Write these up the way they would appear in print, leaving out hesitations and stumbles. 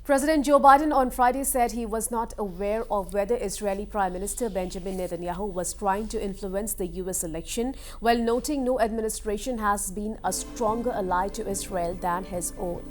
President Joe Biden on Friday said he was not aware of whether Israeli Prime Minister Benjamin Netanyahu was trying to influence the U.S. election, while noting no administration has been a stronger ally to Israel than his own.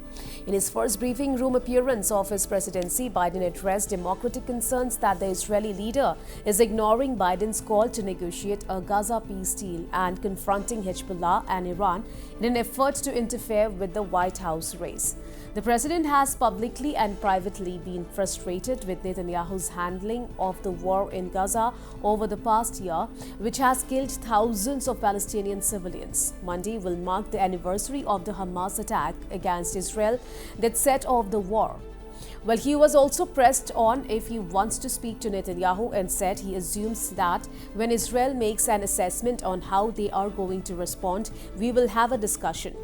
In his first briefing room appearance of his presidency, Biden addressed Democratic concerns that the Israeli leader is ignoring Biden's call to negotiate a Gaza peace deal and confronting Hezbollah and Iran in an effort to interfere with the White House race. The president has publicly and privately been frustrated with Netanyahu's handling of the war in Gaza over the past year, which has killed thousands of Palestinian civilians. Monday will mark the anniversary of the Hamas attack against Israel that set off the war. Well, he was also pressed on if he wants to speak to Netanyahu and said he assumes that when Israel makes an assessment on how they are going to respond, we will have a discussion.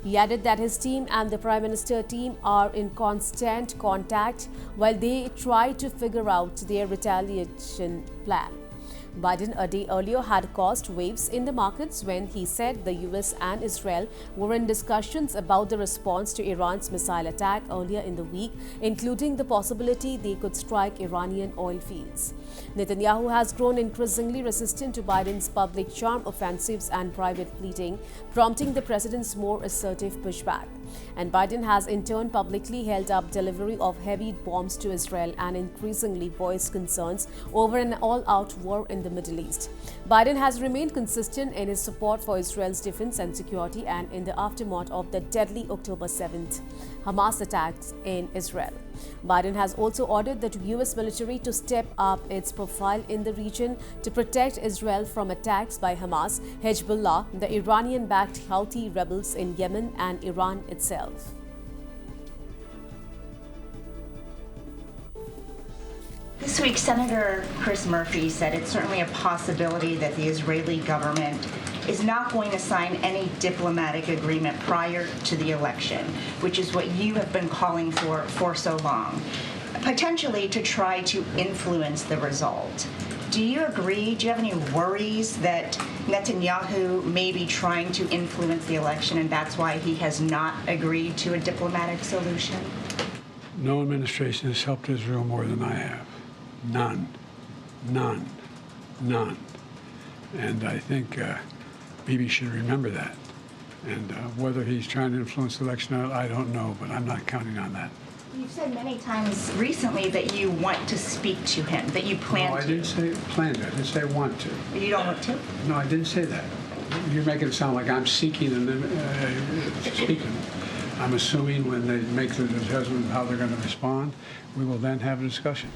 He added that his team and the Prime Minister team are in constant contact while they try to figure out their retaliation plan. Biden a day earlier had caused waves in the markets when he said the US and Israel were in discussions about the response to Iran's missile attack earlier in the week, including the possibility they could strike Iranian oil fields. Netanyahu has grown increasingly resistant to Biden's public charm offensives and private pleading, prompting the president's more assertive pushback. And Biden has in turn publicly held up delivery of heavy bombs to Israel and increasingly voiced concerns over an all-out war in the Middle East. Biden has remained consistent in his support for Israel's defense and security and in the aftermath of the deadly October 7th Hamas attacks in Israel. Biden has also ordered the U.S. military to step up its profile in the region to protect Israel from attacks by Hamas, Hezbollah, the Iranian-backed Houthi rebels in Yemen, and Iran itself. This week, Senator Chris Murphy said it's certainly a possibility that the Israeli government is not going to sign any diplomatic agreement prior to the election, which is what you have been calling for so long, potentially to try to influence the result. Do you agree? Do you have any worries that Netanyahu may be trying to influence the election and that's why he has not agreed to a diplomatic solution? No administration has helped Israel more than I have. None. None. None. And I think Bibi should remember that. And whether he's trying to influence the election, I don't know, but I'm not counting on that. You've said many times recently that you want to speak to him, that you plan to. No, I didn't say plan to. I didn't say want to. You don't want to? No, I didn't say that. You're making it sound like I'm seeking and speaking. I'm assuming when they make the decision how they're going to respond, we will then have a discussion.